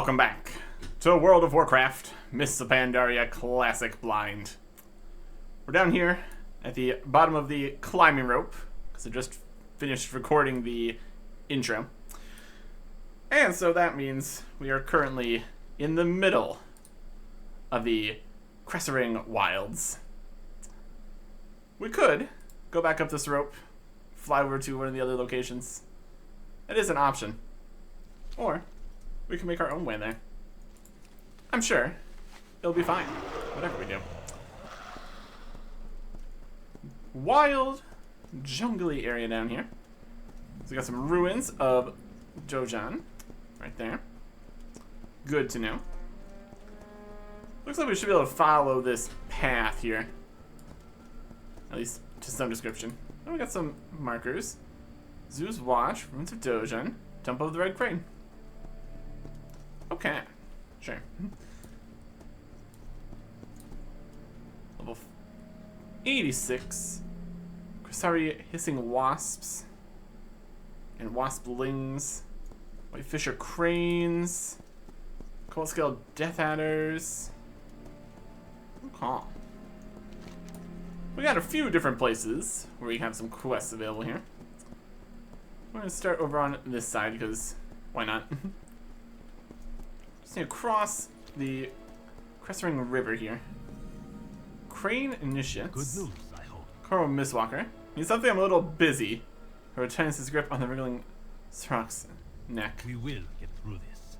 Welcome back to World of Warcraft, Mists of Pandaria Classic Blind. We're down here at the bottom of the climbing rope, because I just finished recording the intro. And so that means we are currently in the middle of the Cressering Wilds. We could go back up this rope, fly over to one of the other locations. That is an option. Or we can make our own way there. I'm sure it'll be fine, whatever we do. Wild, jungly area down here. So we got some ruins of Dojan right there. Good to know. Looks like we should be able to follow this path here. At least to some description. Oh, we got some markers. Zoo's Watch, Ruins of Dojan, Temple of the Red Crane. Okay, sure. Level 86. Cressari Hissing Wasps. And Wasplings. Whitefisher Cranes. Cold Scale Death Adders. Okay. We got a few different places where we have some quests available here. We're going to start over on this side because why not? Just need to cross the Cressering River here. Crane Initiates. Good news, I hope. Coral Mistwalker. Needs something I'm a little busy. Her retains his grip on the wriggling Srock's neck. We will get through this.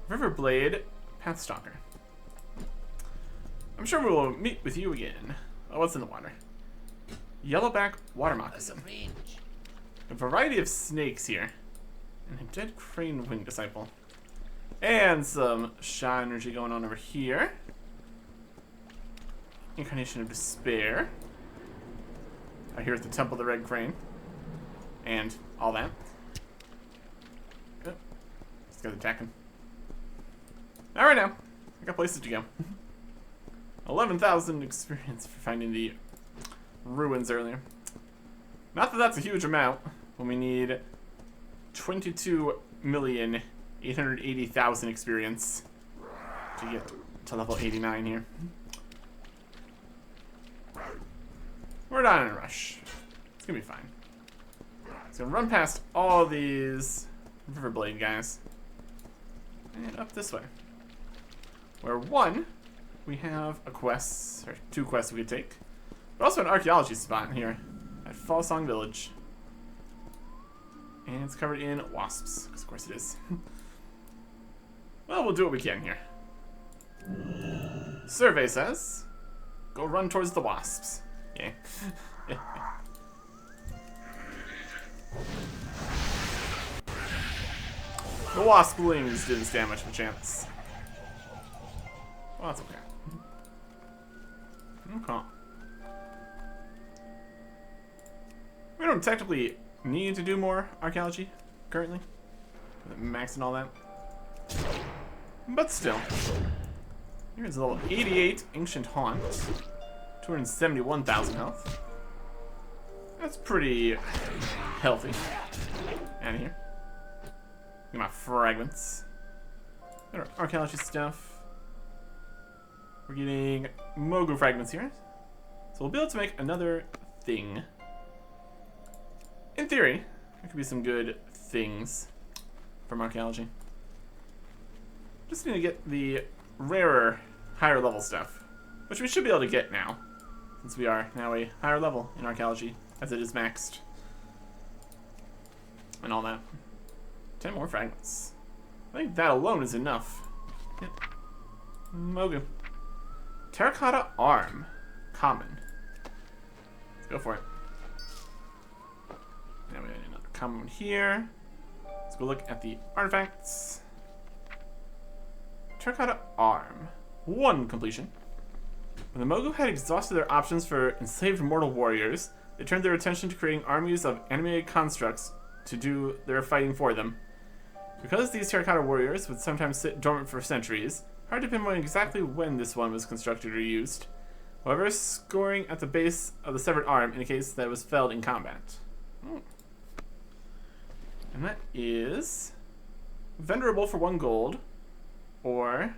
Riverblade Pathstalker. I'm sure we will meet with you again. Oh, what's in the water? Yellowback Water Moccasin. A variety of snakes here. And a dead crane wing disciple. And some Sha energy going on over here. Incarnation of Despair. Out here at the Temple of the Red Crane. And all that. Oh, this guy's attacking. Alright now. I got places to go. 11,000 experience for finding the ruins earlier. Not that that's a huge amount, when we need 22,880,000 experience to get to level 89 here. We're not in a rush. It's gonna be fine. It's gonna run past all these Riverblade guys. And up this way. Where one, we have a quest, or two quests we could take. But also an archaeology spot here at Fall Song Village. And it's covered in wasps, because of course it is. Well, we'll do what we can here. Survey says, go run towards the wasps. Yeah. The wasplings didn't stand much of a chance. Well, that's okay. Okay. We don't technically need to do more archaeology currently. Max and all that. But still. Here's a level 88 Ancient Haunt. 271,000 health. That's pretty healthy. Out of here. Get my fragments. Got our archaeology stuff. We're getting Mogu fragments here. So we'll be able to make another thing. In theory, there could be some good things from archaeology. Just need to get the rarer, higher level stuff. Which we should be able to get now. Since we are now a higher level in archaeology, as it is maxed. And all that. 10 more fragments. I think that alone is enough. Yep. Mogu. Terracotta Arm. Common. Let's go for it. Now we have another common one here. Let's go look at the artifacts. Terracotta Arm. 1 completion. When the Mogu had exhausted their options for enslaved mortal warriors, they turned their attention to creating armies of animated constructs to do their fighting for them. Because these terracotta warriors would sometimes sit dormant for centuries, hard to pinpoint exactly when this one was constructed or used. However, scoring at the base of the severed arm indicates that it was felled in combat. And that is venerable for 1 gold, or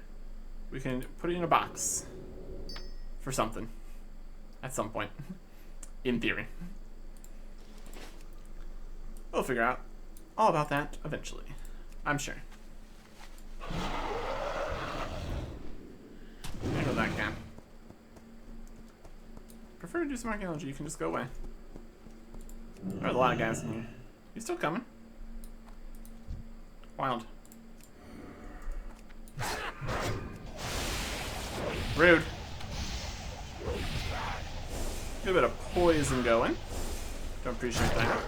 we can put it in a box for something at some point, in theory. We'll figure out all about that eventually, I'm sure. There goes that guy. Prefer to do some archaeology, you can just go away. There's a lot of guys in here. He's still coming. Wild. Rude. Get a bit of poison going. Don't appreciate that.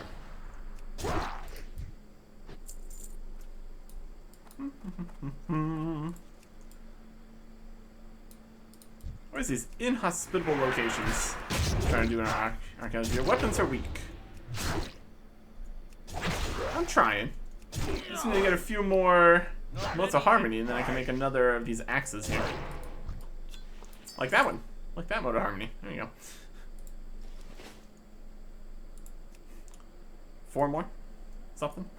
What is these inhospitable locations? Trying to do an archaeology here. Weapons are weak. I'm trying. Just need to get a few more motes of harmony, and then I can make another of these axes here. Like that one. Like that mode of harmony. There you go. 4 more? Something?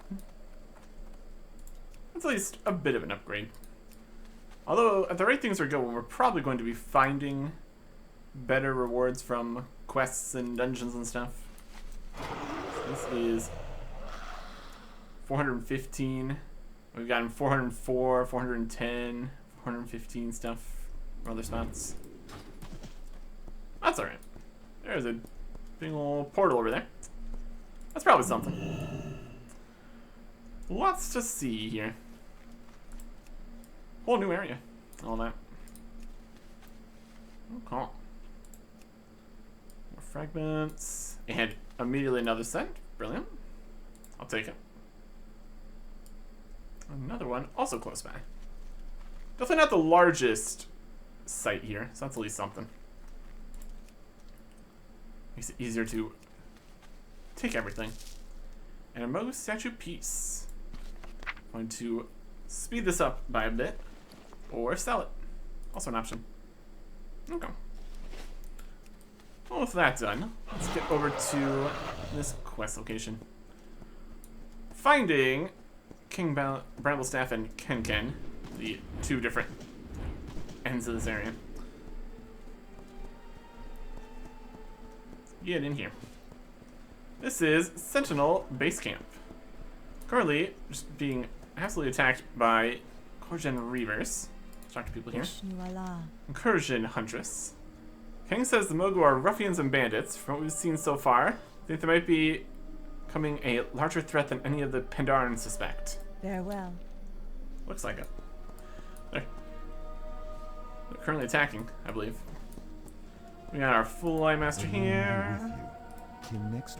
That's at least a bit of an upgrade. Although, at the rate things are going, we're probably going to be finding better rewards from quests and dungeons and stuff. This is 415. We've gotten 404, 410, 415 stuff from other spots. That's alright. There's a big old portal over there. That's probably something. Lots to see here. Whole new area. All that. Oh, cool. More fragments. And immediately another set. Brilliant. I'll take it. Another one also close by. Definitely not the largest site here, so that's at least something. Makes it easier to take everything. And a Mogu statue piece. Going to speed this up by a bit, or sell it. Also an option. Okay. Well, with that done, let's get over to this quest location. Finding King Bramblestaff and Ken, the 2 different ends of this area. Get in here. This is Sentinel Base Camp. Currently, just being absolutely attacked by Korjan Reavers. Let's talk to people here. Incursion Huntress. King says the Mogu are ruffians and bandits. From what we've seen so far, I think they might be becoming a larger threat than any of the Pandaren suspect. Farewell. Looks like it. They're currently attacking, I believe. We got our full eye master here.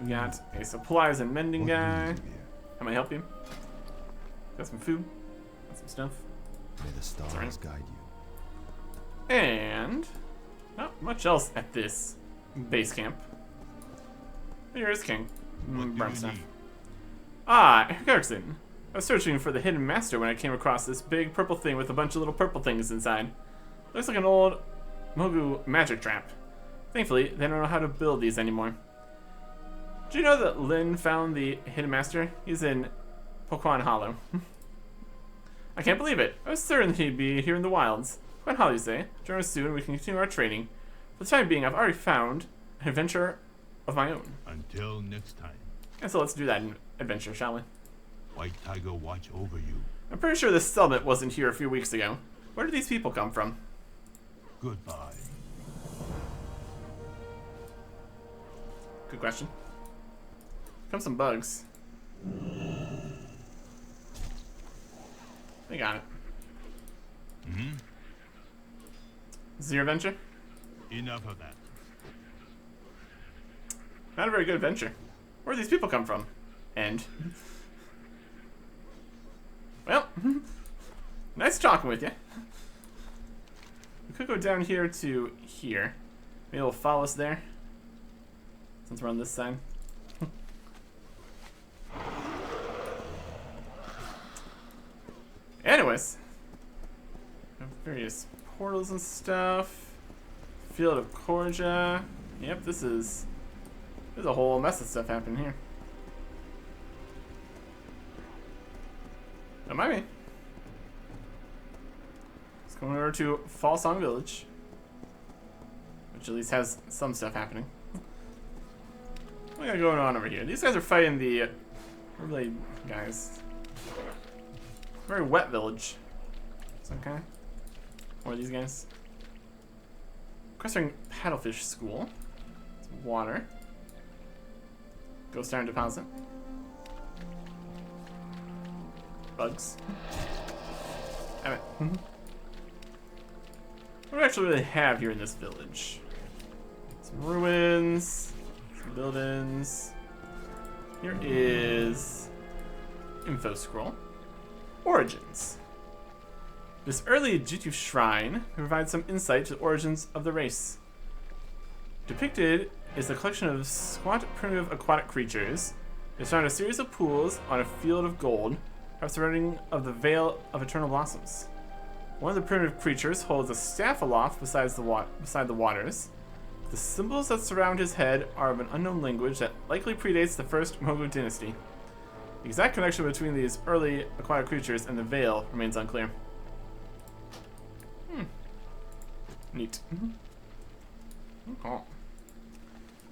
We got a supplies and mending guy. How may I help you? Got some food. Got some stuff. May the stars guide you. And not much else at this base camp. Here's King. Bramblestaff. Ah, Erickson. I was searching for the hidden master when I came across this big purple thing with a bunch of little purple things inside. Looks like an old Mogu magic trap. Thankfully, they don't know how to build these anymore. Do you know that Lin found the hidden master? He's in Poquan Hollow. I can't believe it. I was certain that he'd be here in the wilds. Poquan Hollow, you say? Join us soon and we can continue our training. For the time being, I've already found an adventure of my own. Until next time. And so let's do that adventure, shall we? White Tiger watch over you. I'm pretty sure this settlement wasn't here a few weeks ago. Where did these people come from? Goodbye. Good question. Come some bugs. They got it. Mm-hmm. This is your adventure? Enough of that. Not a very good adventure. Where do these people come from? And well, nice talking with you. We could go down here to here. Maybe it'll follow us there. Since we're on this side. Anyways. Various portals and stuff. Field of Korja. Yep, there's a whole mess of stuff happening here. Don't mind me. Going over to Fall Song Village, which at least has some stuff happening. What we got going on over here? These guys are fighting the really guys. Very wet village. It's okay. Or these guys. Requesting paddlefish school. Some water. Ghost iron deposit. Bugs. Damn it. What do we actually really have here in this village? Some ruins, some buildings. Here is info scroll. Origins. This early Jitu shrine provides some insight to the origins of the race. Depicted is a collection of squat primitive aquatic creatures. They found a series of pools on a field of gold, perhaps surrounding of the Veil of Eternal Blossoms. One of the primitive creatures holds a staff aloft beside the waters. The symbols that surround his head are of an unknown language that likely predates the first Mogu dynasty. The exact connection between these early aquatic creatures and the Veil remains unclear. Neat. Cool.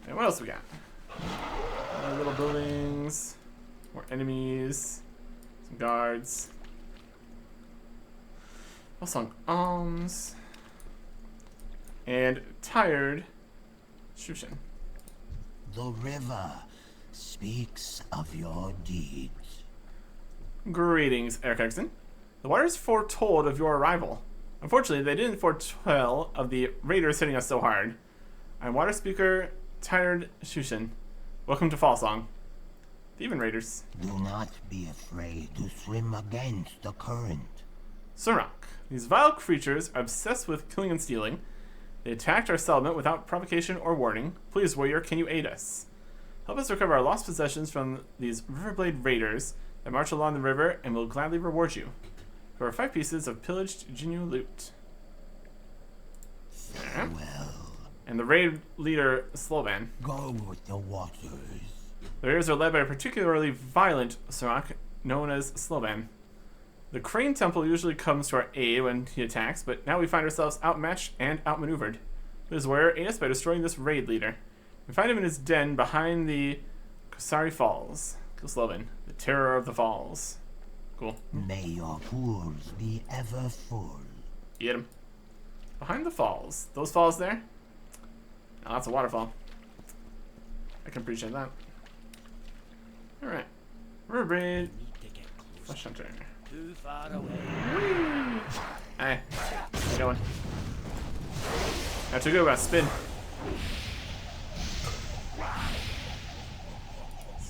And what else we got? More little buildings, more enemies, some guards. Also alms. And tired Shushin. The river speaks of your deeds. Greetings, Eric Erickson. The waters foretold of your arrival. Unfortunately, they didn't foretell of the raiders hitting us so hard. I'm water speaker Tired Shushin. Welcome to Fall Song. Thieving raiders. Do not be afraid to swim against the current. Surak. These vile creatures are obsessed with killing and stealing. They attacked our settlement without provocation or warning. Please, warrior, can you aid us? Help us recover our lost possessions from these Riverblade raiders that march along the river, and we'll gladly reward you. For 5 pieces of pillaged Jinyu loot. Farewell. And the raid leader, Slovan. Go with the waters. The raiders are led by a particularly violent Surak known as Slovan. The Crane Temple usually comes to our aid when he attacks, but now we find ourselves outmatched and outmaneuvered. Please, warrior, aid us by destroying this raid leader. We find him in his den behind the Kusari Falls. Kill Slovan, the terror of the falls. Cool. May your pools be ever full. Get him. Behind the falls. Those falls there? Oh, that's a waterfall. I can appreciate that. Alright. River Braid. Flesh Hunter. Too far away. Hey. How you going? Not too good about spin.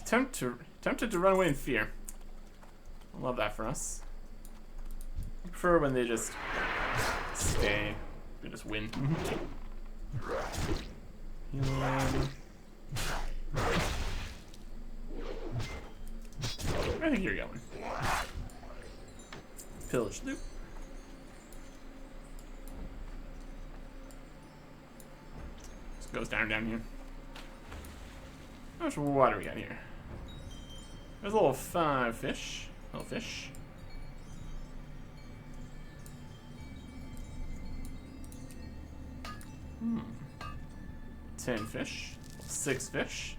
Tempted to run away in fear. I love that for us. I prefer when they just stay. They just win. Healing. I think you're going. Pillage loot. Just goes down here. How much water we got here? There's a little 5 fish. Little fish. Hmm. 10 fish. 6 fish.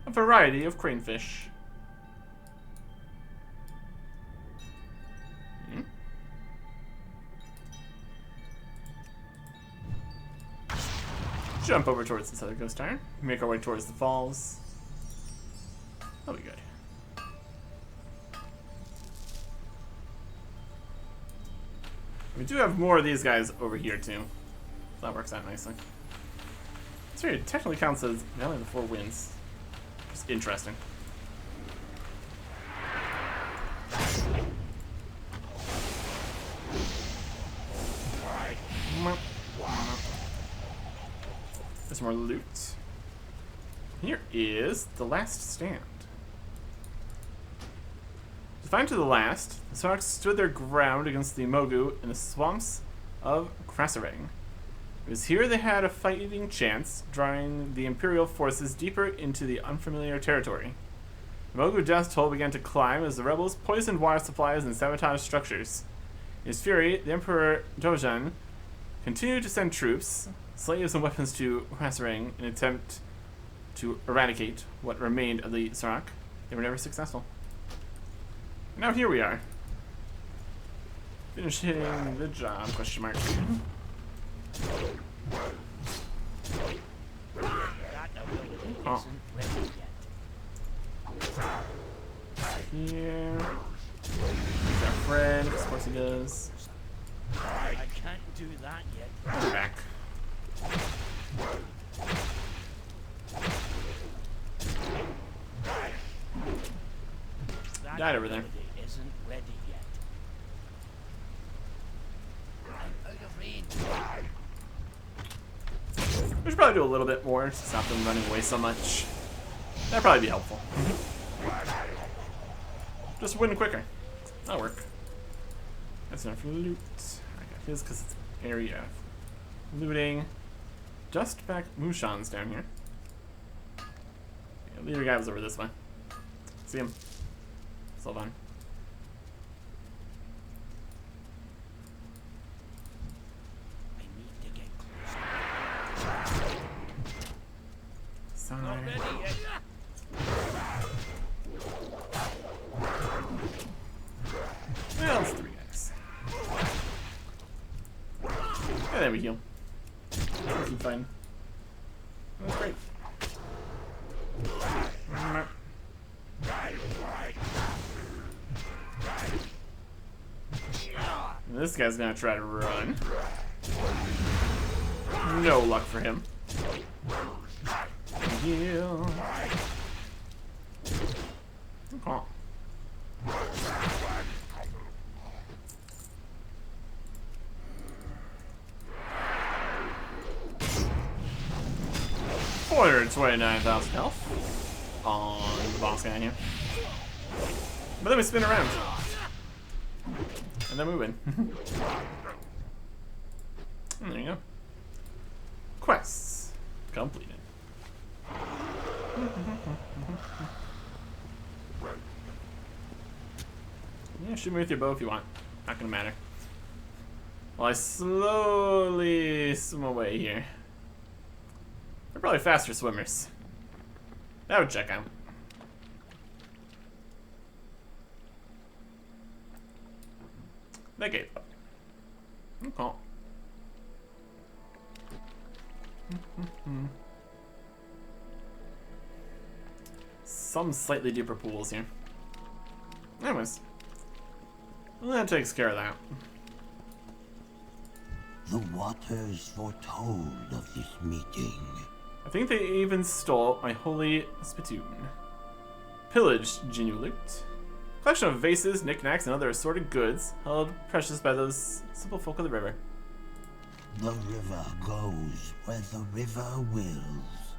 A variety of cranefish. Hmm. Jump over towards this other ghost iron. Make our way towards the falls. That'll be good. We do have more of these guys over here too. That works out nicely. This area technically counts as Valley of the Four Winds. Just interesting. There's more loot. Here is the last stand. Defiant to the last, the Sarks stood their ground against the Mogu in the swamps of Krasarang. It was here they had a fighting chance, drawing the Imperial forces deeper into the unfamiliar territory. The Mogu death toll began to climb as the rebels poisoned water supplies and sabotaged structures. his fury, the Emperor Dojan continued to send troops, slaves, and weapons to Hwasarang in an attempt to eradicate what remained of the Sarak. They were never successful. And now here we are. Finishing the job, question mark. Oh. Here. He's our friend, of course he does. I can't do that yet. We're back. That Died over there. ability isn't ready yet. I'm out of range. We should probably do a little bit more to stop them running away so much. That'd probably be helpful. Just win quicker. That'll work. That's enough for loot. I got his because it's area looting. Just back Mushan's down here. Yeah, leader guy was over this way. See him. Sylvan. I need to get closer. Sorry. Not ready yet. Well, it's 3 guys. And then we heal. Keep fighting. That's great. This guy's gonna try to run. No luck for him. Heal. Okay. $429,000 health on the boss guy here. But then we spin around. And then we win. And there you go. Quests completed. Yeah, shoot me with your bow if you want. Not gonna matter. While I slowly swim away here. They're probably faster swimmers. That would check out. They gave up. Okay. Some slightly deeper pools here. Anyways. Well, that takes care of that. The waters foretold of this meeting. I think they even stole my holy spittoon. Pillaged genuine loot. Collection of vases, knickknacks, and other assorted goods held precious by those simple folk of the river. The river goes where the river wills.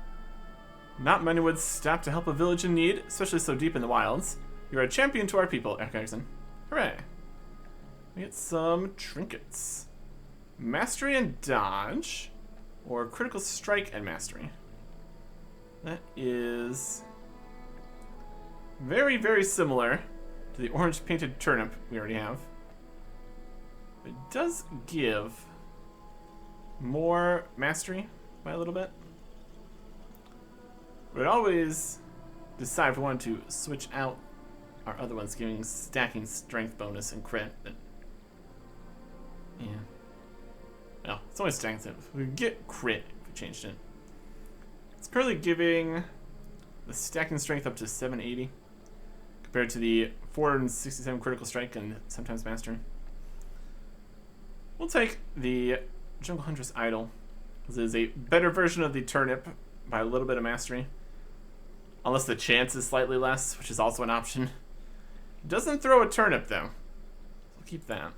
Not many would stop to help a village in need, especially so deep in the wilds. You are a champion to our people, Erickson. Hooray. We get some trinkets. Mastery and dodge, or critical strike and mastery. That is very, very similar to the orange painted turnip we already have. It does give more mastery by a little bit. We'd always decide if we wanted to switch out our other ones, giving stacking strength bonus and crit. But yeah. No, it's only stacking strength. We could get crit if we changed it. It's currently giving the stacking strength up to 780 compared to the 467 critical strike and sometimes mastery. We'll take the Jungle Huntress Idol. This is a better version of the turnip by a little bit of mastery. Unless the chance is slightly less, which is also an option. It doesn't throw a turnip though. We'll keep that.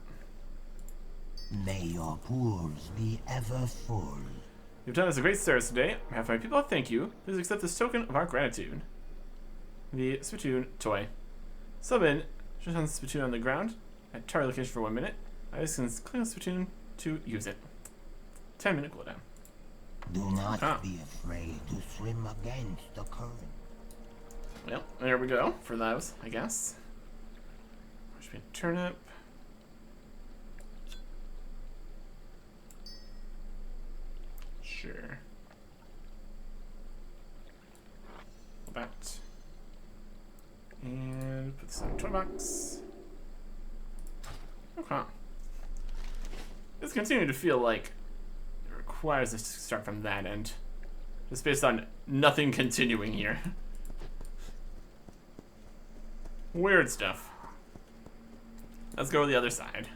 May your pools be ever full. You've done us a great service today. On behalf of my people, thank you. Please accept this token of our gratitude. The spittoon toy. Summon just on the spittoon on the ground at target location for 1 minute. I just can click on the spittoon to use it. 10-minute cooldown. Do not be afraid to swim against the current. Well, there we go for those, I guess. Should be a turnip. Sure. That. And put this in a toy box. Okay. It's continuing to feel like it requires us to start from that end. Just based on nothing continuing here. Weird stuff. Let's go to the other side.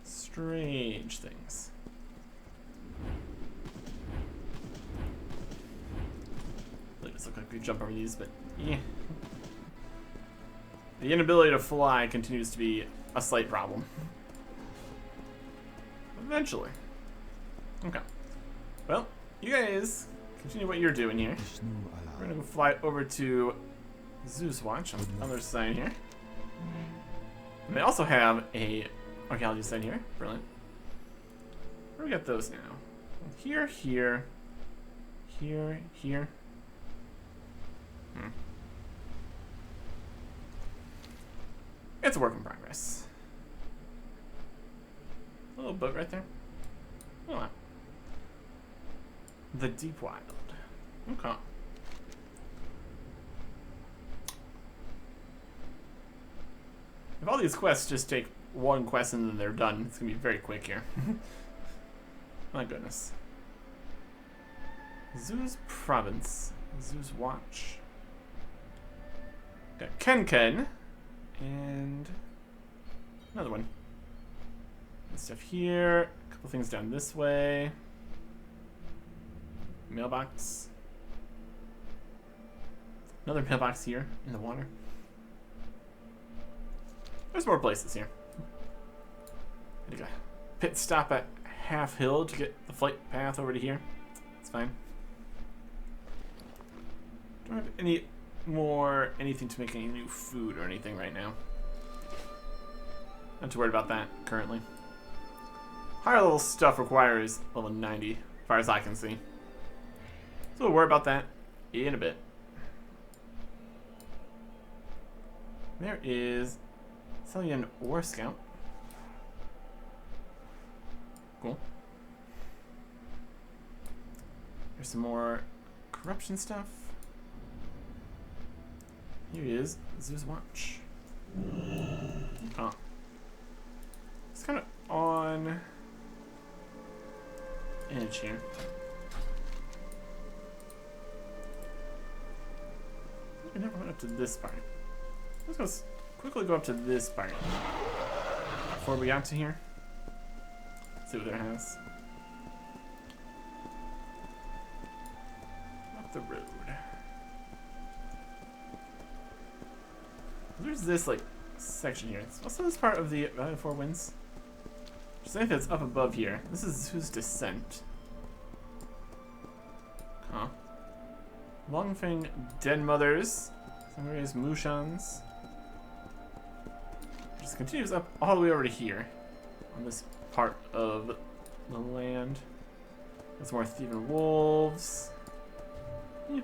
Strange things. They just look like we jump over these, but yeah. The inability to fly continues to be a slight problem. Eventually. Okay. Well, you guys continue what you're doing here. We're gonna go fly over to Zeus Watch on the other side here. And they also have a archaeology site here. Brilliant. Where do we got those now? Here, here, here, here. It's a work in progress. A little boat right there. Oh, the Deep Wild. Okay. If all these quests just take one quest and then they're done, it's gonna be very quick here. My goodness. Zeus Province. Zeus Watch. Got Ken. And another one. Stuff here. A couple things down this way. Mailbox. Another mailbox here in the water. There's more places here. I think a pit stop at Half Hill to get the flight path over to here. It's fine. Don't have anything to make any new food or anything right now. Not too worried about that currently. Higher level stuff requires level 90, as far as I can see. So we'll worry about that in a bit. There is Celian War Scout. Cool. There's some more corruption stuff. Here is Zeus Watch. Oh. It's kind of on edge here. We never went up to this part. Let's go quickly go up to this part before we got to here. See what it has. Up the road. There's this like section here. It's also this part of the Valley of Four Winds. Just think that's up above here. This is whose descent. Huh. Longfang Den Mothers. Some areas Mushans. Just continues up all the way over to here. On this part of the land. There's more thieving wolves. Yeah.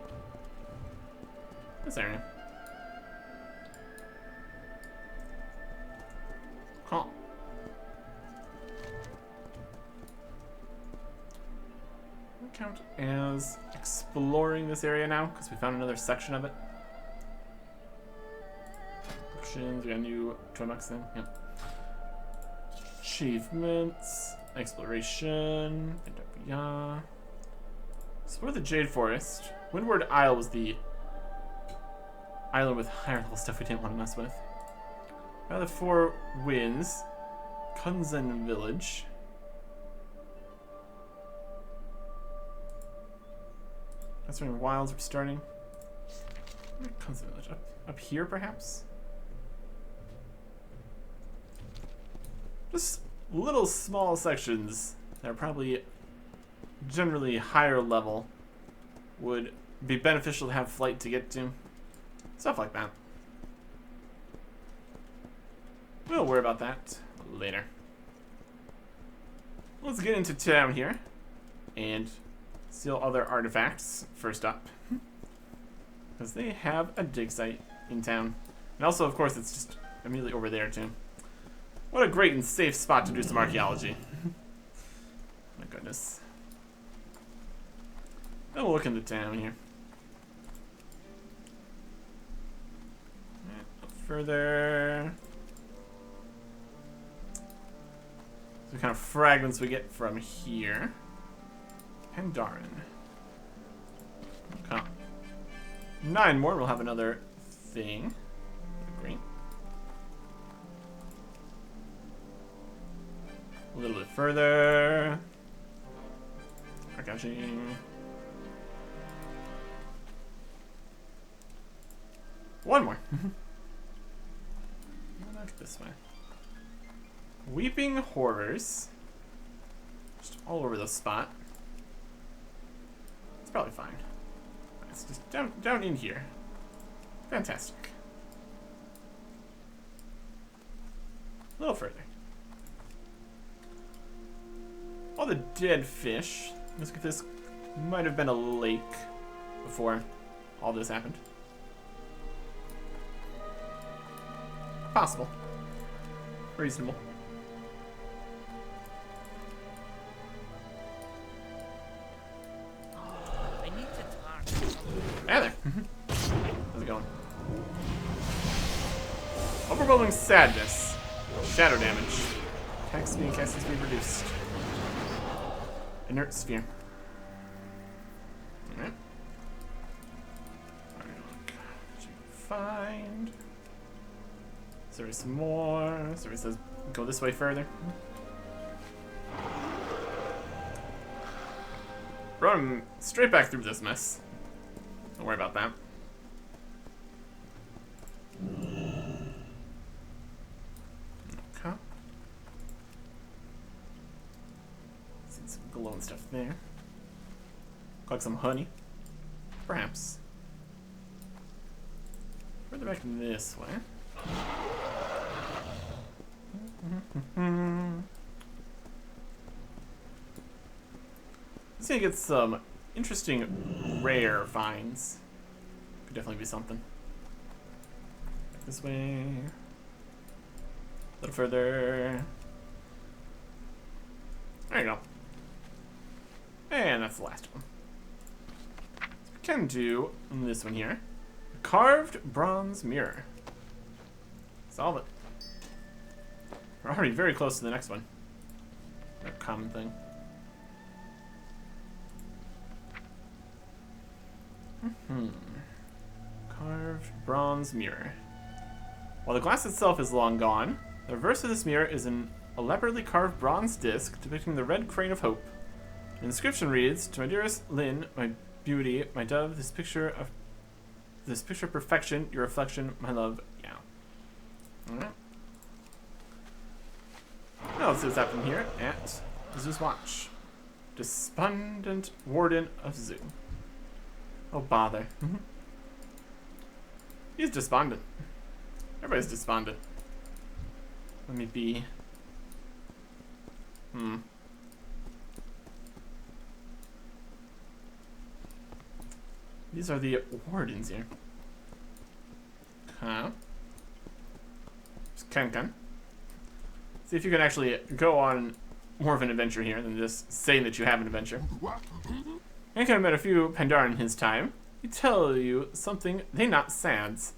This area. Huh. We'll count as exploring this area now, because we found another section of it. Options, we got a new toy box then. Yep. Achievements, exploration, yeah. Explore the Jade Forest. Windward Isle was the island with higher level stuff we didn't want to mess with. Now the Four Winds, Kunzen Village. That's when wilds are starting. Kunzen Village up here, perhaps. Just little small sections that are probably generally higher level would be beneficial to have flight to get to. Stuff like that. We'll worry about that later. Let's get into town here and steal other artifacts first up. Because they have a dig site in town. And also, of course, it's just immediately over there, too. What a great and safe spot to do some archaeology. this. Then we'll look into town here. Up further. So kind of fragments we get from here. Pandaria. Okay. 9 more, we'll have another thing. Green. A little bit further. Arcaching. One more. Look this way. Weeping Horrors. Just all over the spot. It's probably fine. It's just down in here. Fantastic. A little further. All the dead fish. Let's get this. Might have been a lake before all this happened. Possible. Reasonable. I need to talk. Hey there. How's it going? Overwhelming sadness. Shadow damage. Attack speed and casting speed reduced. Inert sphere. Alright. Find. Is there some more? Somebody says go this way further. Run straight back through this mess. Don't worry about that. Okay. See some glowing stuff there. Collect some honey. Perhaps. Further back this way. Let's see, get some interesting rare finds. Could definitely be something. Back this way. A little further. There you go. And that's the last one. So we can do this one here. A carved bronze mirror. Solve it. We're already very close to the next one. A common thing. Carved bronze mirror. While the glass itself is long gone, the reverse of this mirror is an elaborately carved bronze disc depicting the red crane of hope. The inscription reads, "To my dearest Lynn, my beauty, my dove, this picture of perfection, your reflection, my love, yeah." Alright. Now let's see what's happening here at Zoo's Watch. Despondent Warden of Zoo. Oh, bother. He's despondent. Everybody's despondent. Let me be. These are the wardens here. Huh? Kankan. See if you can actually go on more of an adventure here than just saying that you have an adventure. Kankan met a few Pandaren in his time. He tell you something they not sads.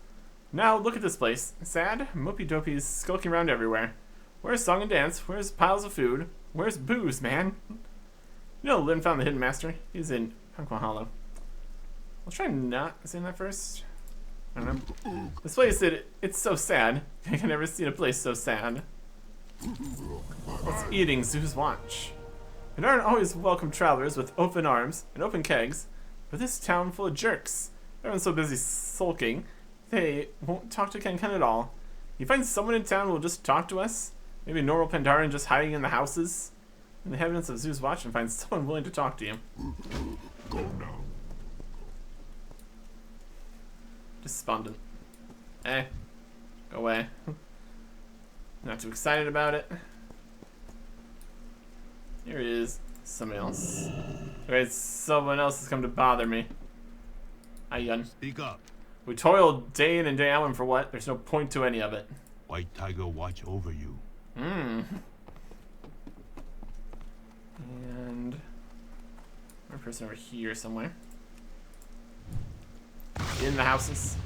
Now look at this place. Sad, mopey dopies skulking around everywhere. Where's song and dance? Where's piles of food? Where's booze, man? You know, Lynn found the hidden master. He's in Punkwell Hollow. I'll try not saying that first. I don't know. This place, it's so sad. I've never seen a place so sad. What's eating Zoo's Watch? Pandaren always welcome travelers with open arms and open kegs, but this town full of jerks. Everyone's so busy sulking, they won't talk to Kankan at all. You find someone in town who will just talk to us? Maybe a normal Pandaren just hiding in the houses? In the heavens of Zoo's Watch and find someone willing to talk to you. Go now. Despondent. Eh. Go away. Not too excited about it. Here is somebody else. Okay, someone else has come to bother me. Ayun. Speak up. We toiled day in and day out, and for what? There's no point to any of it. White Tiger watch over you. And a person over here somewhere. In the houses.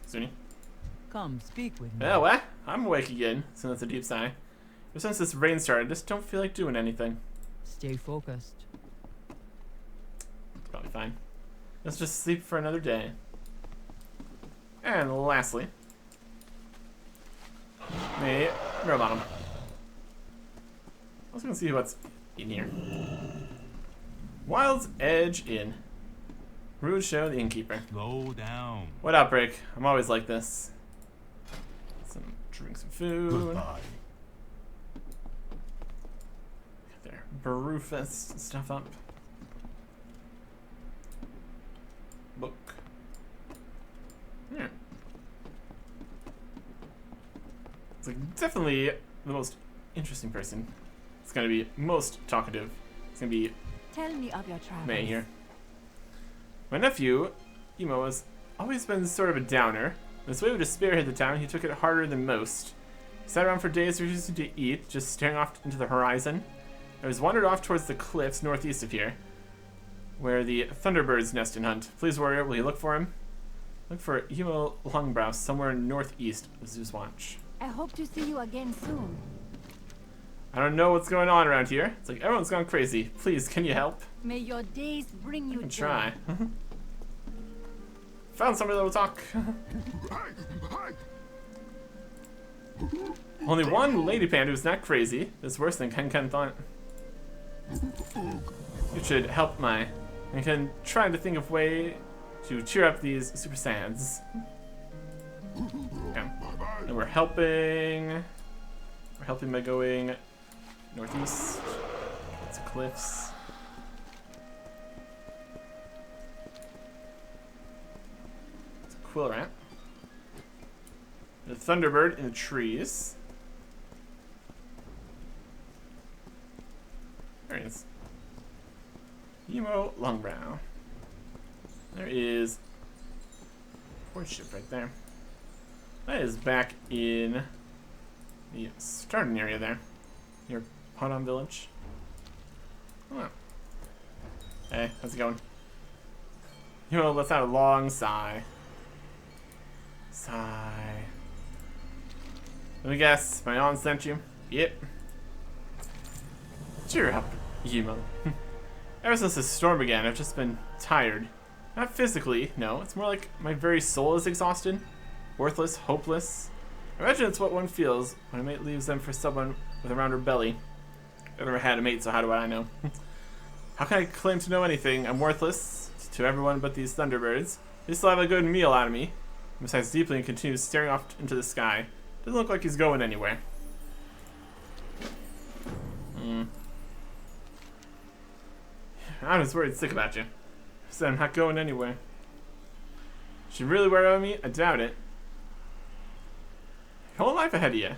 Zuni. Come, speak with me. Oh, what? I'm awake again. So that's a deep sigh. Ever since this rain started, I just don't feel like doing anything. Stay focused. It's probably fine. Let's just sleep for another day. And lastly, a row bottom. I was gonna see what's in here. Wild's Edge Inn. Rude Show the Innkeeper. Slow down. What outbreak? I'm always like this. Drink some food. Goodbye. Get their Brewfest stuff up. Book. Yeah. It's like definitely the most interesting person. It's gonna be most talkative. It's gonna be Tell me of your travels. May here. My nephew, Emo, has always been sort of a downer. When his wave of despair hit the town, he took it harder than most. He sat around for days refusing to eat, just staring off into the horizon. I was wandered off towards the cliffs northeast of here, where the Thunderbirds nest and hunt. Please, warrior, will you look for him? Look for Emo Longbrow somewhere northeast of Zeus Watch. I hope to see you again soon. I don't know what's going on around here. It's like everyone's gone crazy. Please, can you help? May your days bring you I can joy. try. Found somebody that will talk. Only one lady panda who's not crazy. It's worse than Ken thought. You should help I can try to think of way to cheer up these Super Saiyans. Okay. And we're helping by going northeast. It's cliffs. It's a quill rat. The Thunderbird in the trees. There he is. Emo Longbrow. There is port ship right there. That is back in the starting area there. Near Podon Village. Oh. Hey, how's it going? Emo lets out a long sigh. Sigh. Let me guess, my aunt sent you? Yep. Cheer up, Emo. Ever since the storm began, I've just been tired. Not physically, no. It's more like my very soul is exhausted. Worthless, hopeless. I imagine it's what one feels when a mate leaves them for someone with a rounder belly. I've never had a mate, so how do I know? How can I claim to know anything? I'm worthless to everyone but these Thunderbirds. They still have a good meal out of me. He sighs deeply and continues staring off into the sky. Doesn't look like he's going anywhere. I'm just worried sick about you. Said I'm not going anywhere. Should you really worry about me? I doubt it. Your whole life ahead of you.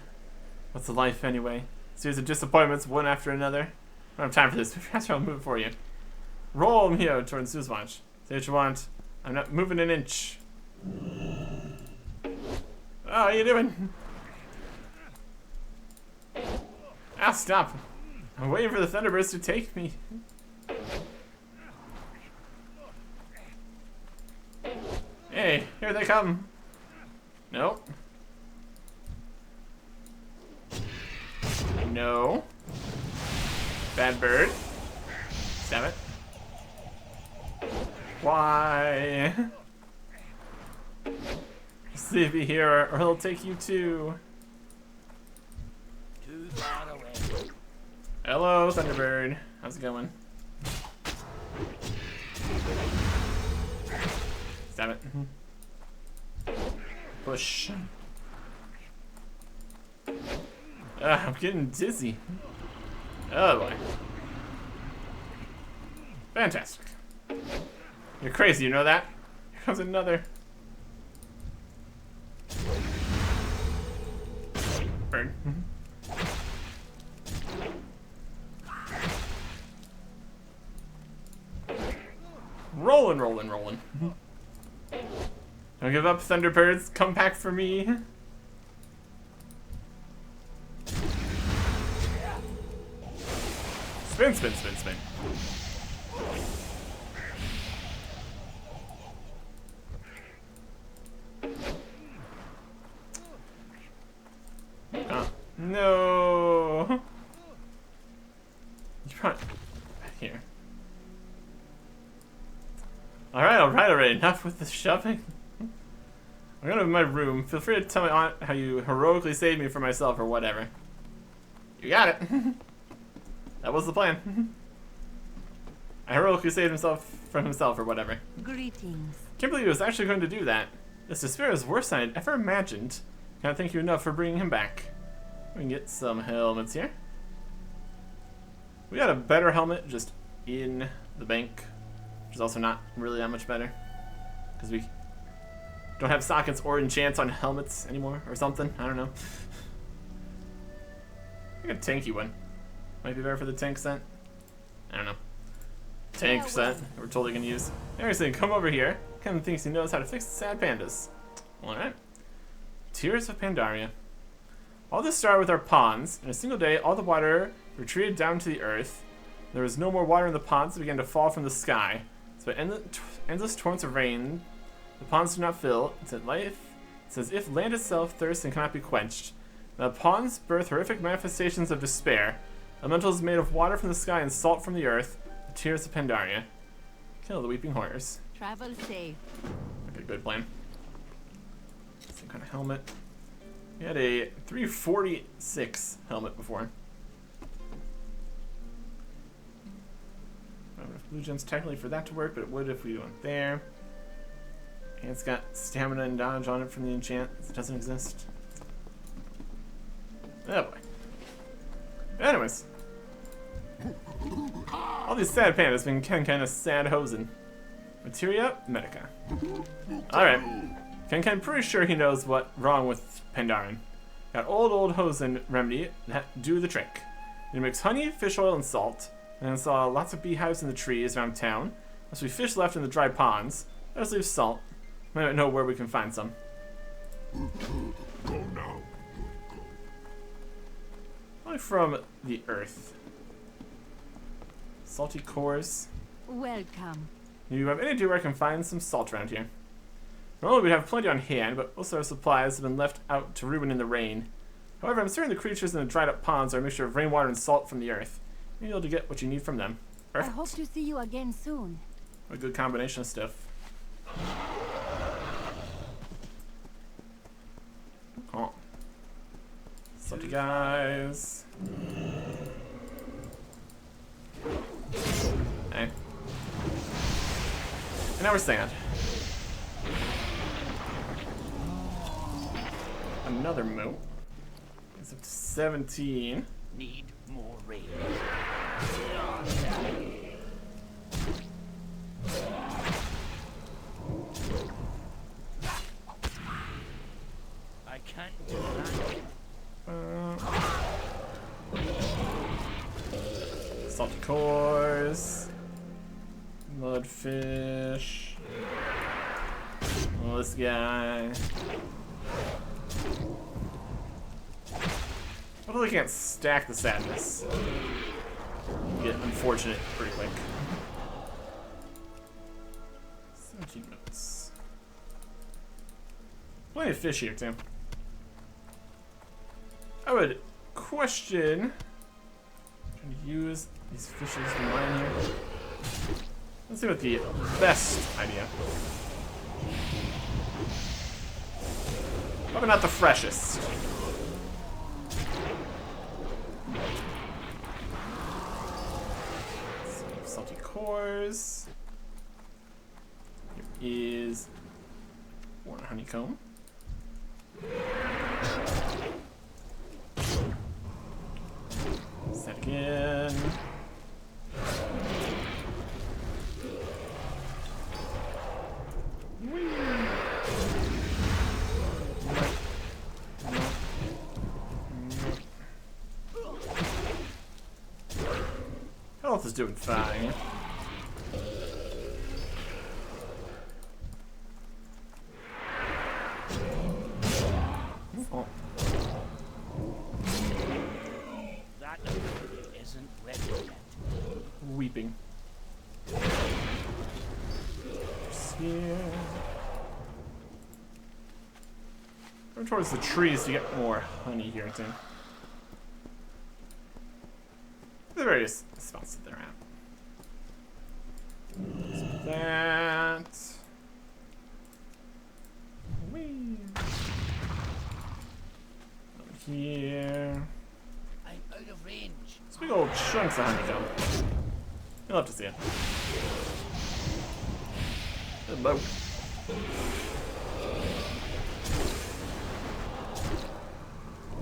What's a life anyway? Series of disappointments, one after another. I don't have time for this. Perhaps I'll move it for you. Roll me out towards Zeus Watch. Say what you want. I'm not moving an inch. Oh, how you doing? Ah, stop. I'm waiting for the Thunderbirds to take me. Hey, here they come. Nope. No. Bad bird. Damn it. Why? Just leave me here or he'll take you too. Too far away. Hello, Thunderbird. How's it going? Damn it. Push. I'm getting dizzy. Oh boy. Fantastic. You're crazy, you know that? Here comes another. Burn. Rolling, rolling, rolling. Don't give up, Thunderbirds. Come back for me. Spin, spin, spin, spin. Oh, no. You probably here. Alright, already. Enough with the shoving. I'm going to my room. Feel free to tell my aunt how you heroically saved me from myself or whatever. You got it. That was the plan. I heroically saved himself from himself or whatever. Greetings. Can't believe he was actually going to do that. This despair is worse than I'd ever imagined. Can't thank you enough for bringing him back. We can get some helmets here. We got a better helmet just in the bank, which is also not really that much better. Because we don't have sockets or enchants on helmets anymore or something. I don't know. I got a tanky one. Might be better for the tank set. I don't know. Tank set we're totally gonna use. Harrison, come over here. Kevin thinks he knows how to fix the sad pandas. Alright. Tears of Pandaria. All this started with our ponds. In a single day, all the water retreated down to the earth. There was no more water in the ponds that began to fall from the sky. So endless torrents of rain. The ponds do not fill. It's as if land itself thirsts and cannot be quenched. The ponds birth horrific manifestations of despair. Elementals made of water from the sky and salt from the earth. The tears of Pandaria. Kill the weeping horrors. Travel safe. Okay, good plan. Some kind of helmet. We had a 346 helmet before. I don't have enough blue gems technically for that to work, but it would if we went there. And it's got stamina and dodge on it from the enchant. It doesn't exist. Oh boy. Anyways. All these sad pandas been kind of sad hosen. Materia Medica. Alright. Ken pretty sure he knows what's wrong with Pandaren. Got old hosen remedy that do the trick. You mix honey, fish oil, and salt. And then saw lots of beehives in the trees around town. Must be fish left in the dry ponds. Let us leave salt. Might not know where we can find some. Go now. Probably from the earth. Salty cores. Welcome. Do you have any idea where I can find some salt around here? Normally we'd have plenty on hand, but most of our supplies have been left out to ruin in the rain. However, I'm certain the creatures in the dried up ponds are a mixture of rainwater and salt from the earth. You'll be able to get what you need from them. Perfect. I hope to see you again soon. A good combination of stuff. Oh. Salty guys. Hey. And now we're sand. Another moat. It's up to 17. Need more rain. I can't do that. Salty cores. Mudfish. Oh, this guy. Although we can't stack the sadness. Get unfortunate pretty quick. 17 minutes. Plenty of fish here too. I would question trying to use these fishes in line here. Let's see what the best idea. Probably not the freshest. Salty cores. Here is one honeycomb. Set again. Health is doing fine. Oh. That isn't ready yet. here. Go towards the trees to get more honey here too. The various spots that they're at. So that. Whee. Here. I'm out of range. This big old chunks of honeycomb. You'll have to see it. Hello.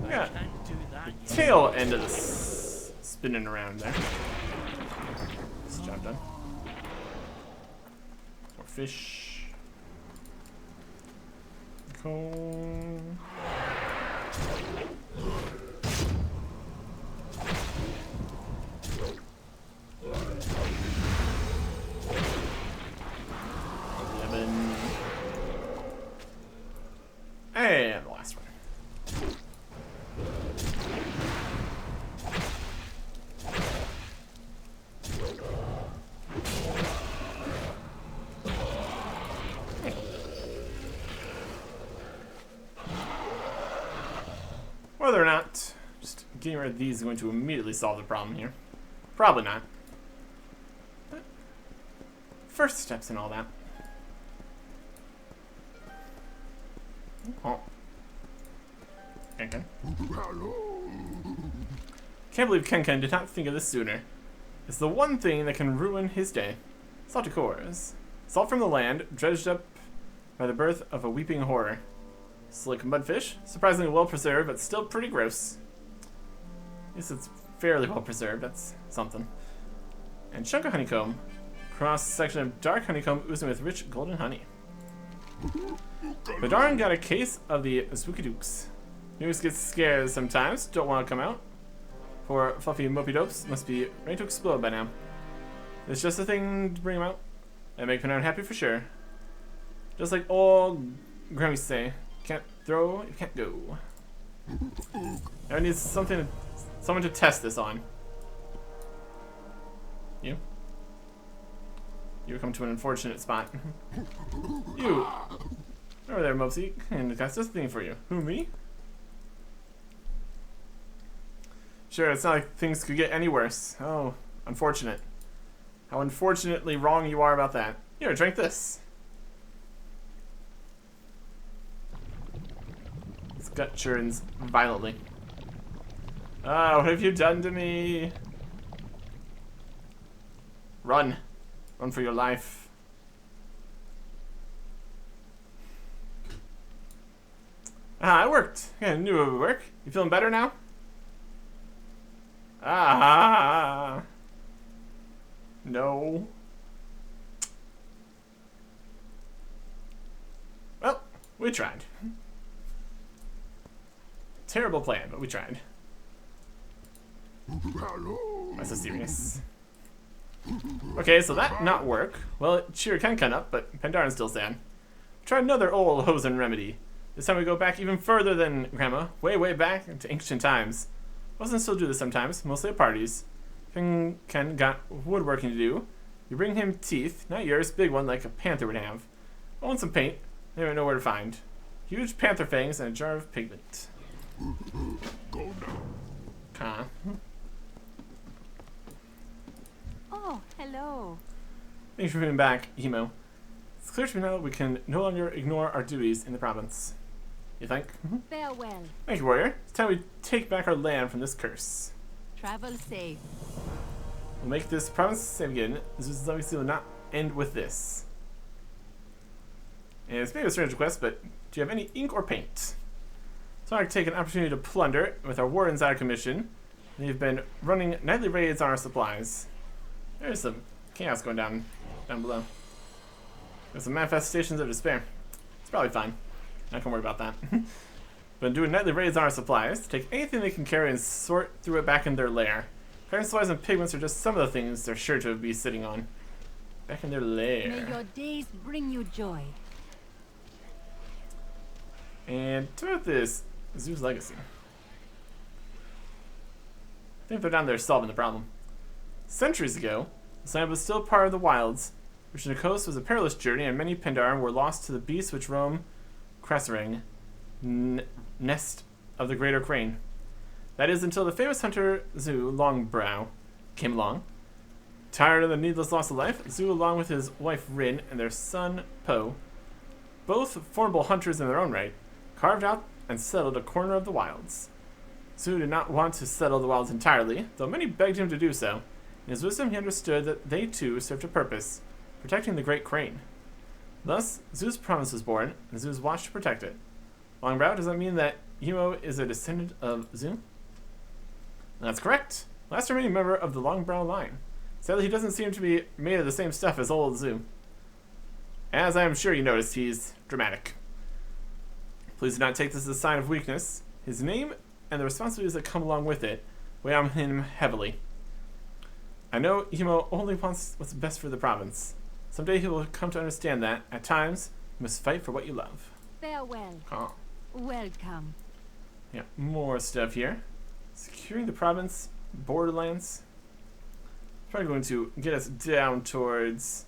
Yeah. I can't do that yet. Tail end of this spinning around there. This job done. More fish. Coal. Lemon. And the last one. Whether or not just getting rid of these is going to immediately solve the problem here. Probably not. But first steps in all that. Oh. Ken. Can't believe Ken did not think of this sooner. It's the one thing that can ruin his day. Salty cores. Salt from the land, dredged up by the birth of a weeping horror. Slick mudfish, surprisingly well preserved, but still pretty gross. At least it's fairly well preserved, that's something. And chunk of honeycomb. Cross section of dark honeycomb oozing with rich golden honey. Badarn got a case of the spooky dukes. Nukes get scared sometimes, don't want to come out. Poor fluffy mopey dopes must be ready to explode by now. It's just a thing to bring them out and make Pandaria happy for sure. Just like old Grammy say, can't throw, you can't go. I need someone to test this on. You? You come to an unfortunate spot. You! Over there, Mopsy. And that's just a thing for you. Who, me? Sure, it's not like things could get any worse. Oh, unfortunate. How unfortunately wrong you are about that. Here, drink this. His gut churns violently. Ah, what have you done to me? Run. Run for your life. Ah, it worked. Yeah, I knew it would work. You feeling better now? Ah. No. Well, we tried. Terrible plan, but we tried. That's so serious. Okay, so that not work. Well, it cheered Ken up, but Pandaria's still sad. Try another old hosen remedy. This time we go back even further than Grandma. Way back into ancient times. Wasn't still do this sometimes, mostly at parties. Ken got woodworking to do. You bring him teeth, not yours, big one like a panther would have. Oh, and some paint. They don't know where to find. Huge panther fangs and a jar of pigment. Go now. Oh, hello. Thanks for being back, Emo. It's clear to me now that we can no longer ignore our duties in the province. You think? Farewell. Thank you, warrior. It's time we take back our land from this curse. Travel safe. We'll make this province safe again. This is obviously will not end with this. And it's maybe a strange request, but do you have any ink or paint? So I can take an opportunity to plunder with our wardens out of commission. They've been running nightly raids on our supplies. There's some chaos going down below. There's some manifestations of despair. It's probably fine. Not gonna worry about that. Been doing nightly raids on our supplies. Take anything they can carry and sort through it back in their lair. Carrying supplies and pigments are just some of the things they're sure to be sitting on. Back in their lair. May your days bring you joy. And to about this, Zoo's legacy. I think they're down there solving the problem. Centuries ago, the land was still part of the wilds. Reaching the coast was a perilous journey, and many Pandaria were lost to the beasts which roam Cressering, nest of the greater crane. That is until the famous hunter Zu Longbrow came along. Tired of the needless loss of life, Zu, along with his wife Rin and their son Po, both formidable hunters in their own right, carved out and settled a corner of the wilds. Zu did not want to settle the wilds entirely, though many begged him to do so. In his wisdom, he understood that they too served a purpose, protecting the great crane. Thus, Zu's promise was born, and Zu's watched to protect it. Longbrow, does that mean that Emo is a descendant of Zu? That's correct. Last remaining member of the Longbrow line. Sadly, he doesn't seem to be made of the same stuff as old Zu. As I am sure you noticed, he's dramatic. Please do not take this as a sign of weakness. His name and the responsibilities that come along with it weigh on him heavily. I know Emo only wants what's best for the province. Someday he will come to understand that, at times, you must fight for what you love. Farewell. Oh. Welcome. Yeah, more stuff here. Securing the province, borderlands. Probably going to get us down towards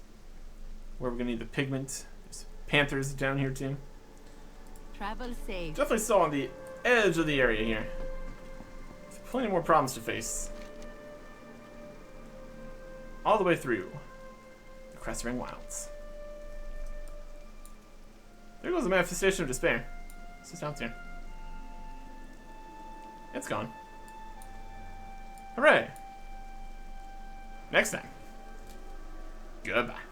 where we're going to need the pigment. There's panthers down here too. Travel safe. Definitely still on the edge of the area here. There's plenty more problems to face. All the way through the Cressring Wilds. There goes the Manifestation of Despair. It's just out there. It's gone. Hooray! Next time. Goodbye.